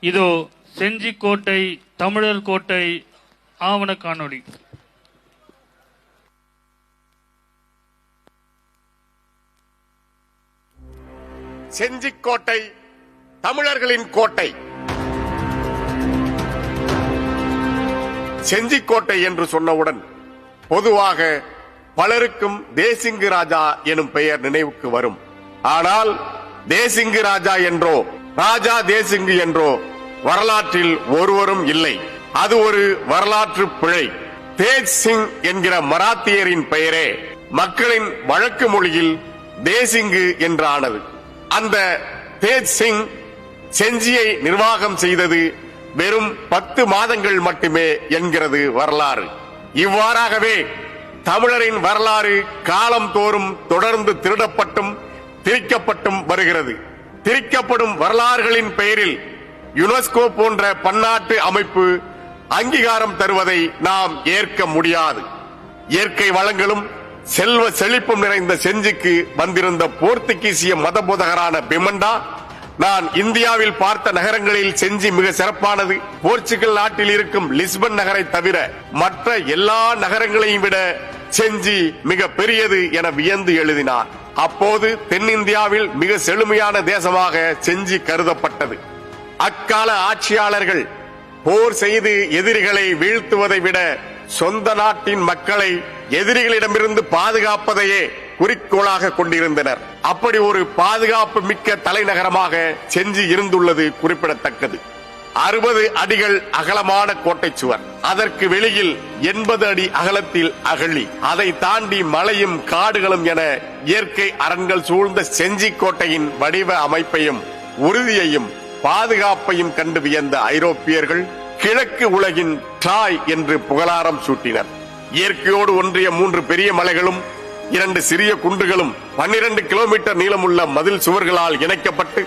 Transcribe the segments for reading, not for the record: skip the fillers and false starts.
இதோ செஞ்சிக்கோட்டை தமிழர் கோட்டை ஆவண காணொளி. செஞ்சிக்கோட்டை தமிழர்களின் கோட்டை. செஞ்சிக்கோட்டை என்று சொன்னவுடன் பொதுவாக பலருக்கும் தேசிங்கு ராஜா எனும் பெயர் நினைவுக்கு வரும். ஆனால் தேசிங்கு ராஜா என்றோ ராஜா தேசிங்கு என்றோ வரலாற்றில் ஒருவரும் இல்லை. அது ஒரு வரலாற்று பிழை. தேஜ் சிங் என்கிற மராத்தியரின் பெயரே மக்களின் வழக்கு மொழியில் தேசிங்கு என்றானது. அந்த தேஜ் சிங் செஞ்சியை நிர்வாகம் செய்தது வெறும் 10 மாதங்கள் மட்டுமே என்கிறது வரலாறு. இவ்வாறாகவே தமிழரின் வரலாறு காலம் தோறும் தொடர்ந்து திருடப்பட்டும் திரிக்கப்பட்டும் வருகிறது. திரிக்கப்படும் வரலாறுகளின் பெயரில் யுனெஸ்கோ போன்ற பன்னாட்டு அமைப்பு அங்கீகாரம் தருவதை நாம் ஏற்க முடியாது. இயற்கை வளங்களும் செல்வ செழிப்பும் நிறைந்த செஞ்சிக்கு வந்திருந்த போர்த்துகீசிய மதபோதகரான பிமண்டா, நான் இந்தியாவில் பார்த்த நகரங்களில் செஞ்சி மிக சிறப்பானது, போர்ச்சுகல் நாட்டில் இருக்கும் லிஸ்பன் நகரை தவிர மற்ற எல்லா நகரங்களையும் விட செஞ்சி மிக பெரியது என வியந்து எழுதினார். அப்போது தென்னிந்தியாவில் மிக செழுமையான தேசமாக செஞ்சி கருதப்பட்டது. அக்கால ஆட்சியாளர்கள் போர் செய்து எதிரிகளை வீழ்த்துவதை விட சொந்த நாட்டின் மக்களை எதிரிகளிடமிருந்து பாதுகாப்பதையே குறிக்கோளாக கொண்டிருந்தனர். அப்படி ஒரு பாதுகாப்பு மிக்க தலைநகரமாக செஞ்சி இருந்துள்ளது குறிப்பிடத்தக்கது. 60 அடிகள் அகலமான கோட்டை சுவர், அதற்கு வெளியில் 80 அடி அகலத்தில் அகழி, அதை தாண்டி மலையும் காடுகளும் என இயற்கை அரண்கள் சூழ்ந்த செஞ்சி கோட்டையின் வடிவ அமைப்பையும் உறுதியையும் பாதுகாப்பையும் கண்டு வியந்த ஐரோப்பியர்கள் கிழக்கு உலகின் ட்ராய் என்று புகழாரம் சூட்டினர். இயற்கையோடு ஒன்றிய 3 பெரிய மலைகளும் 2 சிறிய குன்றுகளும் 12 கிலோமீட்டர் நீளமுள்ள மதில் சுவர்களால் இணைக்கப்பட்டு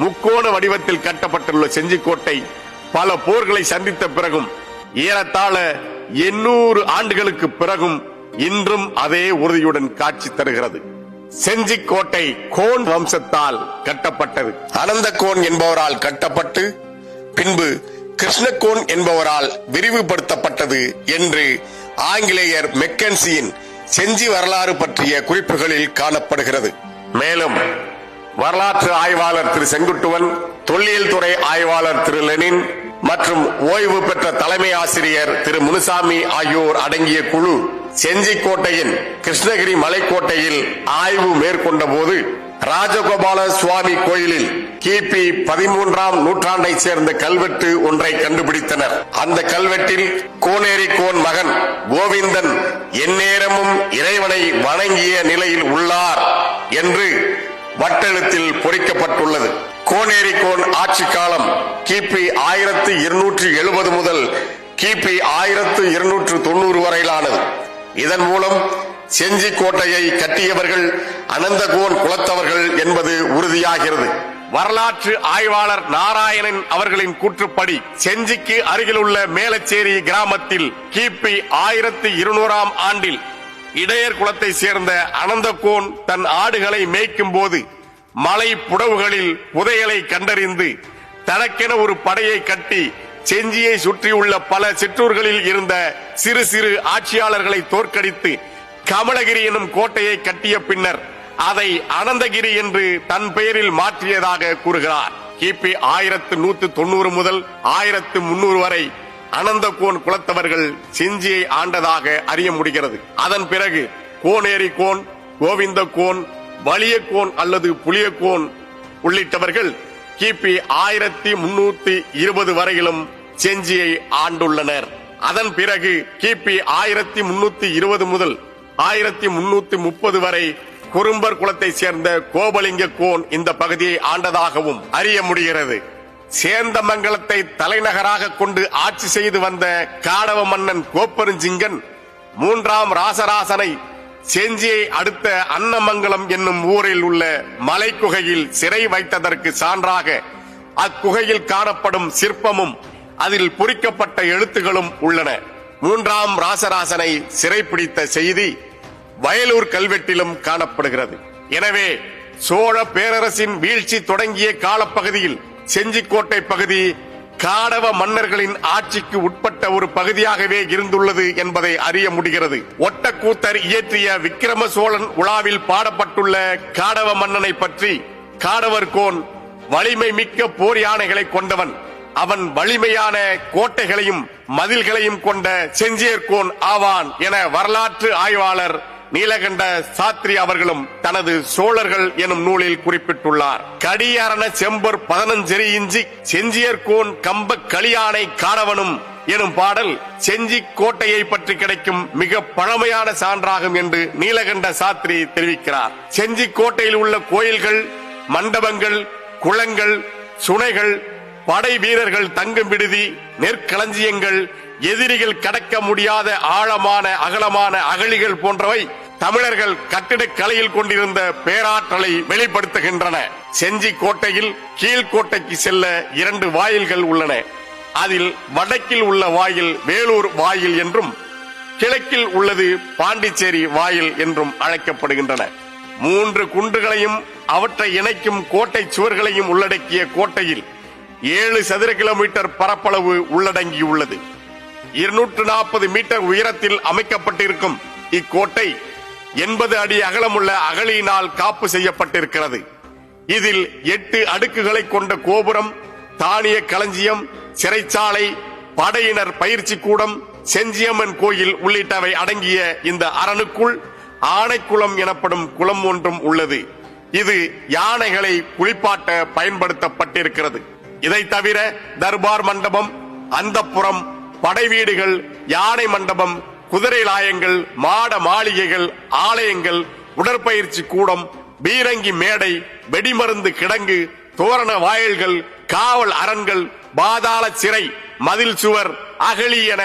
முக்கோண வடிவத்தில் கட்டப்பட்டுள்ள செஞ்சிக்கோட்டை பல போர்களை சந்தித்த பிறகும் ஏறத்தாழ 800 ஆண்டுகளுக்கு பிறகும் இன்றும் அதே உறுதியுடன் காட்சி தருகிறது. செஞ்சிக்கோட்டை கோன் வம்சத்தால் கட்டப்பட்டது. அனந்தகோன் என்பவரால் கட்டப்பட்டு பின்பு கிருஷ்ணகோன் என்பவரால் விரிவுபடுத்தப்பட்டது என்று ஆங்கிலேயர் மெக்கன்சியின் செஞ்சி வரலாறு பற்றிய குறிப்புகளில் காணப்படுகிறது. மேலும் வரலாற்று ஆய்வாளர் திரு செங்குட்டுவன், தொல்லியல் துறை ஆய்வாளர் திரு லெனின் மற்றும் ஓய்வு பெற்ற தலைமை ஆசிரியர் திரு முனுசாமி ஆகியோர் அடங்கிய குழு செஞ்சிக்கோட்டையின் கிருஷ்ணகிரி மலைக்கோட்டையில் ஆய்வு மேற்கொண்ட போது ராஜகோபால சுவாமி கோயிலில் கிபி 13ஆம் நூற்றாண்டை சேர்ந்த கல்வெட்டு ஒன்றை கண்டுபிடித்தனர். அந்த கல்வெட்டில் கோனேரி கோன் மகன் கோவிந்தன் எந்நேரமும் இறைவனை வணங்கிய நிலையில் உள்ளார் என்று வட்டெழுத்தில் பொறிக்கப்பட்டுள்ளது. கோனேரி கோன் ஆட்சி காலம் கிபி 1270 முதல் கிபி 1290 வரையிலானது. இதன் மூலம் செஞ்சி கோட்டையை கட்டியவர்கள் அனந்தகோன் குலத்தவர்கள் என்பது உறுதியாகிறது. வரலாற்று ஆய்வாளர் நாராயணன் அவர்களின் கூற்றுப்படி செஞ்சிக்கு அருகிலுள்ள மேலச்சேரி கிராமத்தில் கிபி 1200ஆம் ஆண்டில் இடையர் குலத்தை சேர்ந்த அனந்தகோன் தன் ஆடுகளை மேய்க்கும் போது மலை புடவுகளில் புதையலை கண்டறிந்து தனக்கென ஒரு படையை கட்டி செஞ்சியை சுற்றியுள்ள பல சிற்றூர்களில் இருந்த சிறு சிறு ஆட்சியாளர்களை தோற்கடித்து கமலகிரி எனும் கோட்டையை கட்டிய பின்னர் அதை அனந்தகிரி என்று தன் பெயரில் மாற்றியதாக கூறுகிறார். கிபி 1190 முதல் 1300 வரை அனந்தகோன் குலத்தவர்கள் செஞ்சியை ஆண்டதாக அறிய முடிகிறது. அதன் பிறகு கோனேரி கோன், கோவிந்த கோன், வலியக்கோன் அல்லது புளியக்கோன் உள்ளிட்டவர்கள் கிபி 1320 வரையிலும் செஞ்சியை ஆண்டுள்ளனர். அதன் பிறகு கிபி 1320 முதல் 1330 வரை குறும்பர் குலத்தை சேர்ந்த கோபலிங்க கோன் இந்த பகுதியை ஆண்டதாகவும் அறிய முடிகிறது. சேந்தமங்கலத்தை தலைநகராக கொண்டு ஆட்சி செய்து வந்த காடவ மன்னன் கோப்பெருஞ்சிங்கன் 3ஆம் ராசராசனை செஞ்சியை அடுத்த அன்னமங்கலம் என்னும் ஊரில் உள்ள மலைக்குகையில் சிறை வைத்ததற்கு சான்றாக அக்குகையில் காணப்படும் சிற்பமும் அதில் பொறிக்கப்பட்ட எழுத்துகளும் உள்ளன. 3ஆம் ராசராசனை சிறைப்பிடித்த செய்தி வயலூர் கல்வெட்டிலும் காணப்படுகிறது. எனவே சோழ பேரரசின் வீழ்ச்சி தொடங்கிய காலப்பகுதியில் செஞ்சிக்கோட்டை பகுதி காடவ மன்னர்களின் ஆட்சிக்கு உட்பட்ட ஒரு பகுதியாகவே இருந்துள்ளது என்பதை அறிய முடிகிறது. ஒட்டக்கூத்தர் இயற்றிய விக்கிரம சோழன் உலாவில் பாடப்பட்டுள்ள காடவ மன்னனை பற்றி, காடவர்கோன் வலிமை மிக்க போர் யானைகளை கொண்டவன், அவன் வலிமையான கோட்டைகளையும் மதில்களையும் கொண்ட செஞ்சியர்கோன் ஆவான் என வரலாற்று ஆய்வாளர் நீலகண்ட சாத்திரி அவர்களும் தனது சோழர்கள் எனும் நூலில் குறிப்பிட்டுள்ளார். கடியரண செம்பொர் 15 இஞ்சி செஞ்சியர்கோன் கம்ப களியானை காடவனும் எனும் பாடல் செஞ்சி கோட்டையை பற்றி கிடைக்கும் மிக பழமையான சான்றாகும் என்று நீலகண்ட சாத்திரி தெரிவிக்கிறார். செஞ்சி கோட்டையில் உள்ள கோயில்கள், மண்டபங்கள், குளங்கள், சுனைகள், படை வீரர்கள் தங்கும் விடுதி, நெற்களஞ்சியங்கள், எதிரிகள் கடக்க முடியாத ஆழமான அகலமான அகழிகள் போன்றவை தமிழர்கள் கட்டிடக்கலையில் கொண்டிருந்த பேராற்றலை வெளிப்படுத்துகின்றன. செஞ்சி கோட்டையில் கீழ்கோட்டைக்கு செல்ல 2 வாயில்கள் உள்ளன. அதில் வடக்கில் உள்ள வாயில் வேலூர் வாயில் என்றும், கிழக்கில் உள்ளது பாண்டிச்சேரி வாயில் என்றும் அழைக்கப்படுகின்றன. 3 குன்றுகளையும் அவற்றை இணைக்கும் கோட்டை சுவர்களையும் உள்ளடக்கிய கோட்டையில் 7 சதுர கிலோமீட்டர் பரப்பளவு உள்ளடங்கியுள்ளது. 240 மீட்டர் உயரத்தில் அமைக்கப்பட்டிருக்கும் இக்கோட்டை 80 அடி அகலமுள்ள அகழியினால் காப்பு செய்யப்பட்டிருக்கிறது. இதில் 8 அடுக்குகளை கொண்ட கோபுரம், தானிய களஞ்சியம், சிறைச்சாலை, படையினர் பயிற்சி கூடம், செஞ்சியம்மன் கோயில் உள்ளிட்டவை அடங்கிய இந்த அரணுக்குள் ஆனைக்குளம் எனப்படும் குளம் ஒன்றும் உள்ளது. இது யானைகளை குளிப்பாட்ட பயன்படுத்தப்பட்டிருக்கிறது. இதை தவிர தர்பார் மண்டபம், அந்தப்புறம், படை வீடுகள், யானை மண்டபம், குதிரை லாயங்கள், மாட மாளிகைகள், ஆலயங்கள், உடற்பயிற்சி கூடம், பீரங்கி மேடை, வெடிமருந்து கிடங்கு, தோரண வாயில்கள், காவல் அரண்கள், பாதாள சிறை, மதில் சுவர், அகழி என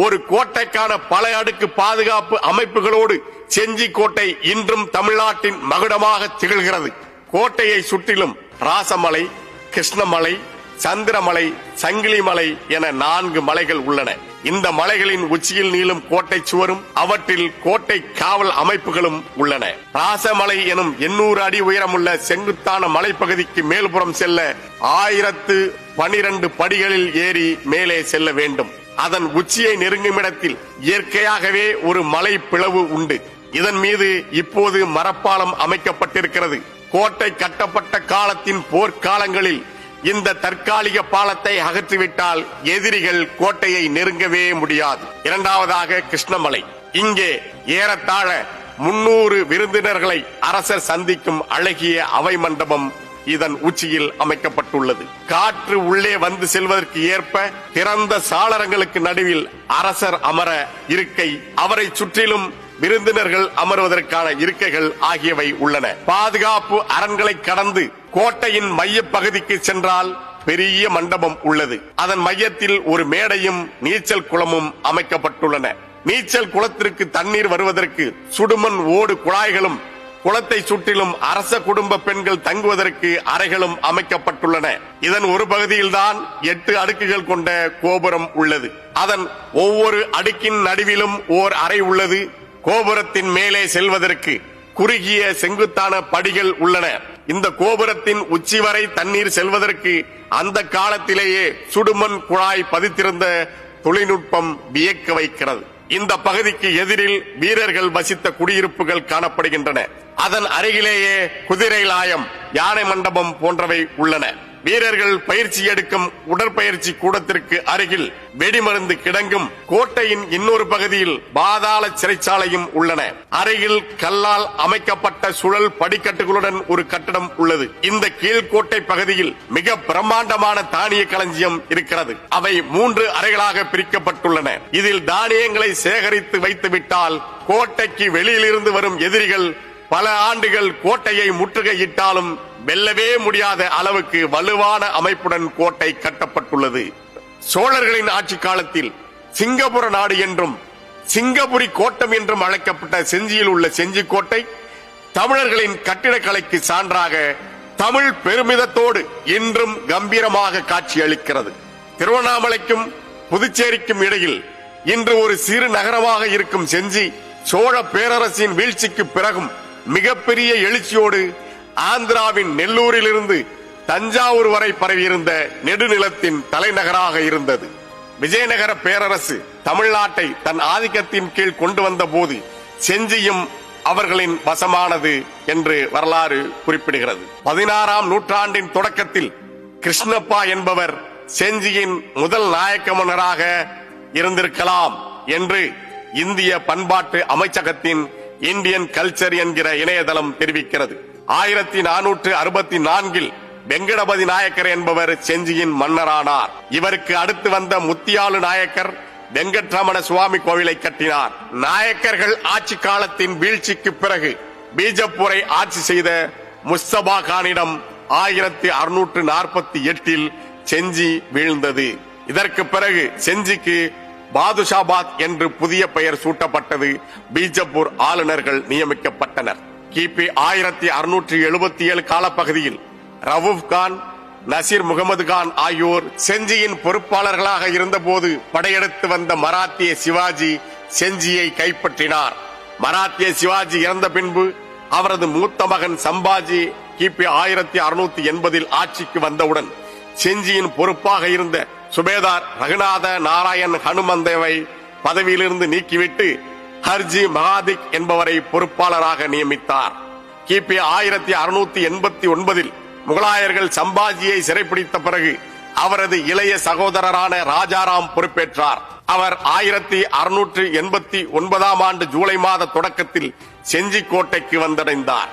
ஒரு கோட்டைக்கான பல அடுக்கு பாதுகாப்பு அமைப்புகளோடு செஞ்சி கோட்டை இன்றும் தமிழ்நாட்டின் மகுடமாக திகழ்கிறது. கோட்டையை சுற்றிலும் ராசமலை, கிருஷ்ணமலை, சந்திரமலை, சங்கிலிமலை என 4 மலைகள் உள்ளன. இந்த மலைகளின் உச்சியில் நீளும் கோட்டை சுவரும் அவற்றில் கோட்டை காவல் அமைப்புகளும் உள்ளன. ராசமலை எனும் 800 அடி உயரமுள்ள செங்குத்தான மலைப்பகுதிக்கு மேல்புறம் செல்ல 1012 படிகளில் ஏறி மேலே செல்ல வேண்டும். அதன் உச்சியை நெருங்கும் இடத்தில் இயற்கையாகவே ஒரு மலை பிளவு உண்டு. இதன் மீது இப்போது மரப்பாலம் அமைக்கப்பட்டிருக்கிறது. கோட்டை கட்டப்பட்ட காலத்தின் போர்க்காலங்களில் இந்த தற்காலிக பாலத்தை அகற்றிவிட்டால் எதிரிகள் கோட்டையை நெருங்கவே முடியாது. இரண்டாவதாக கிருஷ்ணமலை. இங்கே ஏறத்தாழ 300 விருந்தினர்களை அரசர் சந்திக்கும் அழகிய அவை மண்டபம் இதன் உச்சியில் அமைக்கப்பட்டுள்ளது. காற்று உள்ளே வந்து செல்வதற்கு ஏற்ப திறந்த சாளரங்களுக்கு நடுவில் அரசர் அமர இருக்கை, அவரை சுற்றிலும் விருந்தினர்கள் அமர்வதற்கான இருக்கைகள் ஆகியவை உள்ளன. பாதுகாப்பு அரண்களை கடந்து கோட்டையின் மைய பகுதிக்கு சென்றால் பெரிய மண்டபம் உள்ளது. அதன் மையத்தில் ஒரு மேடையும் நீச்சல் குளமும் அமைக்கப்பட்டுள்ளன. நீச்சல் குளத்திற்கு தண்ணீர் வருவதற்கு சுடுமண் ஓடு குழாய்களும், குளத்தை சுற்றிலும் அரச குடும்ப பெண்கள் தங்குவதற்கு அறைகளும் அமைக்கப்பட்டுள்ளன. இதன் ஒரு பகுதியில்தான் 8 அடுக்குகள் கொண்ட கோபுரம் உள்ளது. அதன் ஒவ்வொரு அடுக்கின் நடுவிலும் ஓர் அறை உள்ளது. கோபுரத்தின் மேலே செல்வதற்கு குறுகிய செங்குத்தான படிகள் உள்ளன. இந்த கோபுரத்தின் உச்சி வரை தண்ணீர் செல்வதற்கு அந்த காலத்திலேயே சுடுமண் குழாய் பதித்திருந்த தொழில்நுட்பம் வியக்க வைக்கிறது. இந்த பகுதிக்கு எதிரில் வீரர்கள் வசித்த குடியிருப்புகள் காணப்படுகின்றன. அதன் அருகிலேயே குதிரை லாயம், யானை மண்டபம் போன்றவை உள்ளன. வீரர்கள் பயிற்சி எடுக்கும் உடற்பயிற்சி கூடத்திற்கு அருகில் வெடிமருந்து கிடங்கும், கோட்டையின் இன்னொரு பகுதியில் பாதாள சிறைச்சாலையும் உள்ளன. அருகில் கல்லால் அமைக்கப்பட்ட சுழல் படிக்கட்டுகளுடன் ஒரு கட்டடம் உள்ளது. இந்த கீழ்கோட்டை பகுதியில் மிக பிரம்மாண்டமான தானிய களஞ்சியம் இருக்கிறது. அவை 3 அறைகளாக பிரிக்கப்பட்டுள்ளன. இதில் தானியங்களை சேகரித்து வைத்துவிட்டால் கோட்டைக்கு வெளியிலிருந்து வரும் எதிரிகள் பல ஆண்டுகள் கோட்டையை முற்றுகையிட்டாலும் வெல்லவே முடியாத அளவுக்கு வலுவான அமைப்புடன் கோட்டை கட்டப்பட்டுள்ளது. சோழர்களின் ஆட்சி காலத்தில் சிங்கப்புர நாடு என்றும் சிங்கப்புரி கோட்டம் என்றும் அழைக்கப்பட்ட செஞ்சியில் உள்ள செஞ்சி கோட்டை தமிழர்களின் கட்டிடக்கலைக்கு சான்றாக தமிழ் பெருமிதத்தோடு இன்றும் கம்பீரமாக காட்சியளிக்கிறது. திருவண்ணாமலைக்கும் புதுச்சேரிக்கும் இடையில் இன்று ஒரு சிறு நகரமாக இருக்கும் செஞ்சி சோழ பேரரசின் வீழ்ச்சிக்கு பிறகும் மிகப்பெரிய எழுச்சியோடு ஆந்திராவின் நெல்லூரிலிருந்து தஞ்சாவூர் வரை பரவியிருந்த நெடுநிலத்தின் தலைநகராக இருந்தது. விஜயநகர பேரரசு தமிழ்நாட்டை தன் ஆதிக்கத்தின் கீழ் கொண்டு வந்த போது செஞ்சியும் அவர்களின் வசமானது என்று வரலாறு குறிப்பிடுகிறது. 16ஆம் நூற்றாண்டின் தொடக்கத்தில் கிருஷ்ணப்பா என்பவர் செஞ்சியின் முதல் நாயக்க மன்னராக இருந்திருக்கலாம் என்று இந்திய பண்பாட்டு அமைச்சகத்தின் இந்தியன் கல்ச்சர் என்கிற இணையதளம் தெரிவிக்கிறது. 1464 வெங்கடபதி நாயக்கர் என்பவர் செஞ்சியின் மன்னரானார். இவருக்கு அடுத்து வந்த முத்தியாலு நாயக்கர் வெங்கட்ரமண சுவாமி கோவிலை கட்டினார். நாயக்கர்கள் ஆட்சி காலத்தின் வீழ்ச்சிக்கு பிறகு பீஜப்பூரை ஆட்சி செய்த முஸ்தபா கானிடம் 1648 செஞ்சி வீழ்ந்தது. இதற்கு பிறகு செஞ்சிக்கு பாதுஷாபாத் என்று புதிய பெயர் சூட்டப்பட்டது. பீஜப்பூர் ஆளுநர்கள் நியமிக்கப்பட்டனர். கிபி 1677 காலப்பகுதியில் ரவூப் கான், நசீர் முகமது கான் ஆகியோர் செஞ்சியின் பொறுப்பாளர்களாக இருந்தபோது படையெடுத்து வந்த மராத்திய சிவாஜி செஞ்சியை கைப்பற்றினார். மராத்திய சிவாஜி இறந்த பின்பு அவரது மூத்த மகன் சம்பாஜி கிபி 1680 ஆட்சிக்கு வந்தவுடன் செஞ்சியின் பொறுப்பாக இருந்த சுபேதார் ரகுநாத நாராயண் ஹனுமந்தேவை பதவியிலிருந்து நீக்கிவிட்டு ஹர்ஜி மகாதிக் என்பவரை பொறுப்பாளராக நியமித்தார். கிபி 1689 முகலாயர்கள் சம்பாஜியை சிறைப்பிடித்த பிறகு அவரது இளைய சகோதரரான ராஜாராம் பொறுப்பேற்றார். அவர் 1689 ஆண்டு ஜூலை மாத தொடக்கத்தில் செஞ்சி கோட்டைக்கு வந்தடைந்தார்.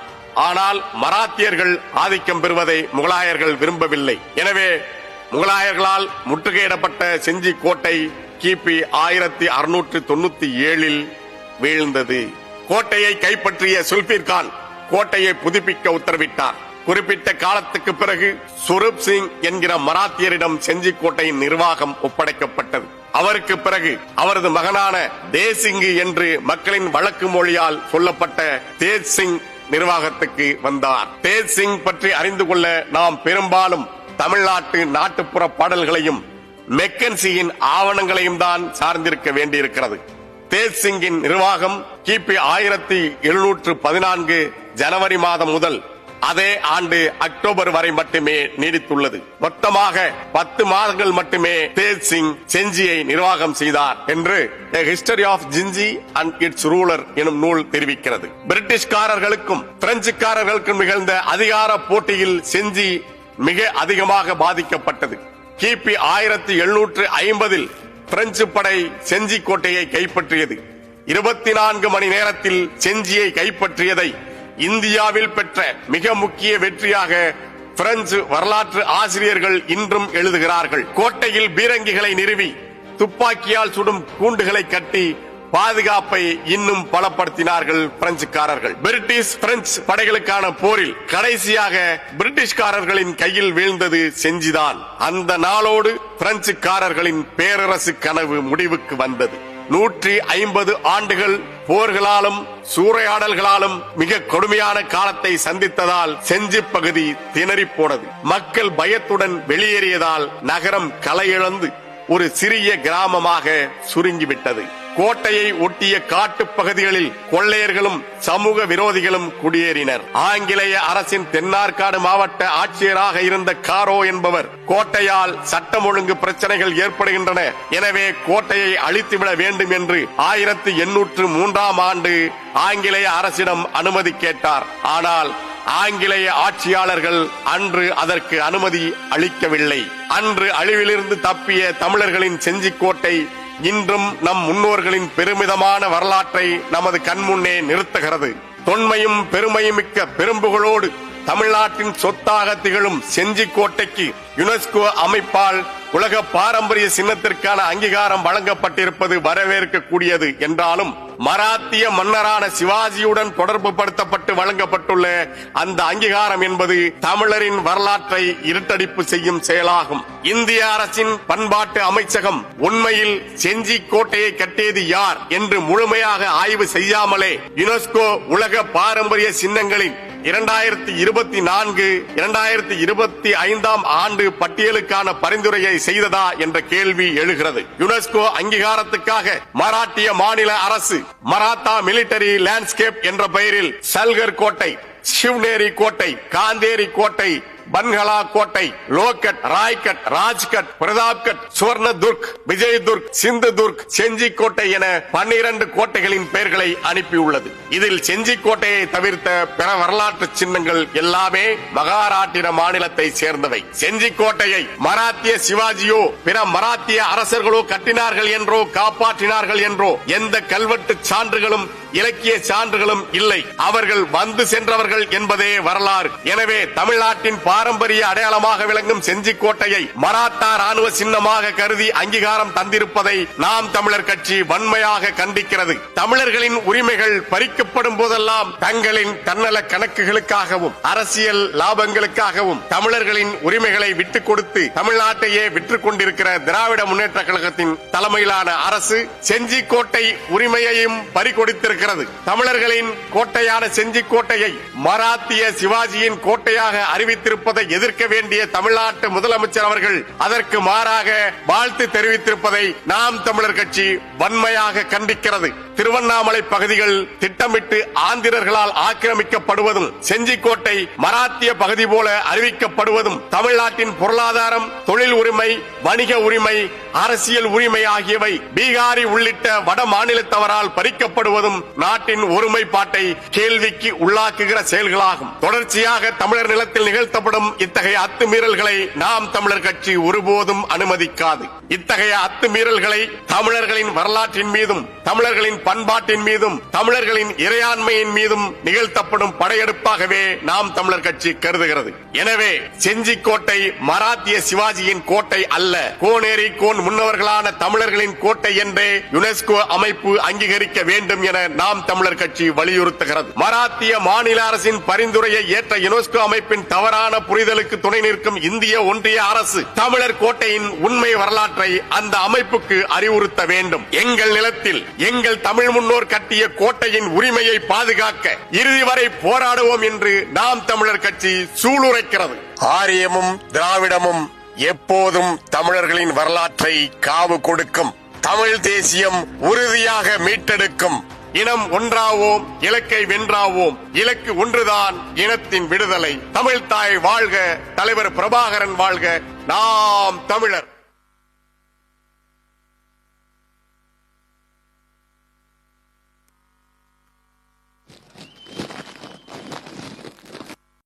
ஆனால் மராத்தியர்கள் ஆதிக்கம் பெறுவதை முகலாயர்கள் விரும்பவில்லை. எனவே முகலாயர்களால் முற்றுகையிடப்பட்ட செஞ்சி கோட்டை கிபி 1697 வீழ்ந்தது. கோட்டையை கைப்பற்றிய சுல்பீர் கான் கோட்டையை புதுப்பிக்க உத்தரவிட்டார். குறிப்பிட்ட காலத்துக்கு பிறகு சுரூப் சிங் என்கிற மராத்தியரிடம் செஞ்சி கோட்டையின் நிர்வாகம் ஒப்படைக்கப்பட்டது. அவருக்கு பிறகு அவரது மகனான தேசிங்கு என்று மக்களின் வழக்கு மொழியால் சொல்லப்பட்ட தேஜ் சிங் நிர்வாகத்துக்கு வந்தார். தேஜ் சிங் பற்றி அறிந்து கொள்ள நாம் பெரும்பாலும் தமிழ்நாட்டு நாட்டுப்புற பாடல்களையும் மெக்கன்சியின் ஆவணங்களையும் தான் சார்ந்திருக்க வேண்டியிருக்கிறது. தேஜ் சிங்கின் நிர்வாகம் கிபி 1714 ஜனவரி மாதம் முதல் அதே ஆண்டு அக்டோபர் வரை மட்டுமே நீடித்துள்ளது. மொத்தமாக 10 மாதங்கள் மட்டுமே தேஜ் சிங் செஞ்சியை நிர்வாகம் செய்தார் என்று history of Gingee and its ruler எனும் நூல் தெரிவிக்கிறது. பிரிட்டிஷ்காரர்களுக்கும் பிரெஞ்சுக்காரர்களுக்கும் நிகழ்ந்த அதிகார போட்டியில் செஞ்சி மிக அதிகமாக பாதிக்கப்பட்டது. கிபி 1750 பிரெஞ்சு படை செஞ்சி கோட்டையை கைப்பற்றியது. 24 மணி நேரத்தில் செஞ்சியை கைப்பற்றியதை இந்தியாவில் பெற்ற மிக முக்கிய வெற்றியாக பிரெஞ்சு வரலாற்று ஆசிரியர்கள் இன்றும் எழுதுகிறார்கள். கோட்டையில் பீரங்கிகளை நிறுவி துப்பாக்கியால் சுடும் கூண்டுகளை கட்டி பாதுகாப்பை இன்னும் பலப்படுத்தினார்கள் பிரெஞ்சுக்காரர்கள். பிரிட்டிஷ் பிரெஞ்சு படைகளுக்கான போரில் கடைசியாக பிரிட்டிஷ்காரர்களின் கையில் வீழ்ந்தது செஞ்சிதான். அந்த நாளோடு பிரெஞ்சுக்காரர்களின் பேரரசு கனவு முடிவுக்கு வந்தது. 150 ஆண்டுகள் போர்களாலும் சூறையாடல்களாலும் மிக கொடுமையான காலத்தை சந்தித்ததால் செஞ்சி பகுதி திணறி போனது. மக்கள் பயத்துடன் வெளியேறியதால் நகரம் கலையிழந்து ஒரு சிறிய கிராமமாக சுருங்கிவிட்டது. கோட்டையை ஒட்டிய காட்டு பகுதிகளில் கொள்ளையர்களும் சமூக விரோதிகளும் குடியேறினர். ஆங்கிலேய அரசின் தென்னார்காடு மாவட்ட ஆட்சியராக இருந்த காரோ என்பவர் கோட்டையால் சட்டம் ஒழுங்கு பிரச்சனைகள் ஏற்படுகின்றன, எனவே கோட்டையை அழித்துவிட வேண்டும் என்று 1803 ஆண்டு ஆங்கிலேய அரசிடம் அனுமதி கேட்டார். ஆனால் ஆங்கிலேய ஆட்சியாளர்கள் அன்று அதற்கு அனுமதி அளிக்கவில்லை. அன்று அழிவிலிருந்து தப்பிய தமிழர்களின் செஞ்சி கோட்டை இன்றும் நம் முன்னோர்களின் பெருமிதமான வரலாற்றை நமது கண்முன்னே நிறுத்துகிறது. தொன்மையும் பெருமையும் மிக்க பெரும்புகளோடு தமிழ்நாட்டின் சொத்தாக திகழும் செஞ்சி கோட்டைக்கு யுனெஸ்கோ அமைப்பால் உலக பாரம்பரிய சின்னத்திற்கான அங்கீகாரம் வழங்கப்பட்டிருப்பது வரவேற்கக்கூடியது என்றாலும் மராத்திய மன்னரான சிவாஜியுடன் தொடர்பு படுத்தப்பட்டு வழங்கப்பட்டுள்ள அந்த அங்கீகாரம் என்பது தமிழரின் வரலாற்றை இருட்டடிப்பு செய்யும் செயலாகும். இந்திய அரசின் பண்பாட்டு அமைச்சகம் உண்மையில் செஞ்சி கோட்டையை கட்டியது யார் என்று முழுமையாக ஆய்வு செய்யாமலே யுனெஸ்கோ உலக பாரம்பரிய சின்னங்களின் 2024 2025 ஆண்டு பட்டியலுக்கான பரிந்துரையை செய்ததா என்ற கேள்வி எழுகிறது. யுனெஸ்கோ அங்கீகாரத்துக்காக மராட்டிய மாநில அரசு மராத்தா மிலிட்டரி லேண்ட்ஸ்கேப் என்ற பெயரில் சல்கர் கோட்டை, சிவ்நேரி கோட்டை, காந்தேரி கோட்டை, பன்ஹலா கோட்டை, லோகட், ராய்கட், ராஜ்கட், பிரதாப்கட், சுவர்ணதுர்க், விஜய்துர்க், சிந்துதுர்க், செஞ்சி கோட்டை என 12 கோட்டைகளின் பெயர்களை அனுப்பியுள்ளது. இதில் செஞ்சி கோட்டையை தவிர்த்த பிற வரலாற்று சின்னங்கள் எல்லாமே மகாராட்டிர மாநிலத்தை சேர்ந்தவை. செஞ்சி கோட்டையை மராத்திய சிவாஜியோ பிற மராத்திய அரசர்களோ கட்டினார்கள் என்றோ காப்பாற்றினார்கள் என்றோ எந்த கல்வெட்டு சான்றுகளும் இலக்கிய சான்றுகளும் இல்லை. அவர்கள் வந்து சென்றவர்கள் என்பதே வரலாறு. எனவே தமிழ்நாட்டின் பாரம்பரிய அடையாளமாக விளங்கும் செஞ்சி கோட்டையை மராத்தா ராணுவ சின்னமாக கருதி அங்கீகாரம் தந்திருப்பதை நாம் தமிழர் கட்சி வன்மையாக கண்டிக்கிறது. தமிழர்களின் உரிமைகள் பறிக்கப்படும் போதெல்லாம் தங்களின் தன்னல கணக்குகளுக்காகவும் அரசியல் லாபங்களுக்காகவும் தமிழர்களின் உரிமைகளை விட்டுக் கொடுத்து தமிழ்நாட்டையே விற்றுக் கொண்டிருக்கிற திராவிட முன்னேற்ற கழகத்தின் தலைமையிலான அரசு செஞ்சி கோட்டை உரிமையையும் பறிகொடுத்திருக்கிறது. தமிழர்களின் கோட்டையான செஞ்சி கோட்டையை மராத்திய சிவாஜியின் கோட்டையாக அறிவித்திருப்பதை எதிர்க்க வேண்டிய தமிழ்நாட்டு முதலமைச்சர் அவர்கள் அதற்கு மாறாக வாழ்த்து தெரிவித்திருப்பதை நாம் தமிழர் கட்சி வன்மையாக கண்டிக்கிறது. திருவண்ணாமலை பகுதிகள் திட்டமிட்டு ஆந்திரர்களால் ஆக்கிரமிக்கப்படுவதும் செஞ்சி கோட்டை மராத்திய பகுதி போல அறிவிக்கப்படுவதும் தமிழ்நாட்டின் பொருளாதாரம், தொழில் உரிமை, வணிக உரிமை, அரசியல் உரிமை ஆகியவை பீகாரி உள்ளிட்ட வட மாநிலத்தவரால் பறிக்கப்படுவதும் நாட்டின் ஒருமைப்பாட்டை கேள்விக்கு உள்ளாக்குகிற செயல்களாகும். தொடர்ச்சியாக தமிழர் நிலத்தில் நிகழ்த்தப்படும் இத்தகைய அத்துமீறல்களை நாம் தமிழர் கட்சி ஒருபோதும் அனுமதிக்காது. இத்தகைய அத்துமீறல்களை தமிழர்களின் வரலாற்றின் மீதும் தமிழர்களின் பண்பாட்டின் மீதும் தமிழர்களின் இறையாண்மையின் மீதும் நிகழ்த்தப்படும் படையெடுப்பாகவே நாம் தமிழர் கட்சி கருதுகிறது. எனவே செஞ்சி கோட்டை மராத்திய சிவாஜியின் கோட்டை அல்ல, கோனேரி கோன் முன்னவர்களான தமிழர்களின் கோட்டை என்றே யுனெஸ்கோ அமைப்பு அங்கீகரிக்க வேண்டும் என நாம் தமிழர் கட்சி வலியுறுத்துகிறது. மராத்திய மாநில அரசின் பரிந்துரையை ஏற்ற யுனெஸ்கோ அமைப்பின் தவறான புரிதலுக்கு துணை நிற்கும் இந்திய ஒன்றிய அரசு தமிழர் கோட்டையின் உண்மை வரலாற்றை அந்த அமைப்புக்கு அறிவுறுத்த வேண்டும். எங்கள் நிலத்தில் எங்கள் தமிழ் முன்னோர் கட்டிய கோட்டையின் உரிமையை பாதுகாக்க இறுதி வரை போராடுவோம் என்று நாம் தமிழர் கட்சி சூளுரைக்கிறது. ஆரியமும் திராவிடமும் எப்போதும் தமிழர்களின் வரலாற்றை காவு கொடுக்கும். தமிழ் தேசியம் உறுதியாக மீட்டெடுக்கும். இனம் ஒன்றாவோம், இலக்கை வென்றாவோம். இலக்கு ஒன்றுதான், இனத்தின் விடுதலை. தமிழ் தாய் வாழ்க, தலைவர் பிரபாகரன் வாழ்க. நாம் தமிழர்.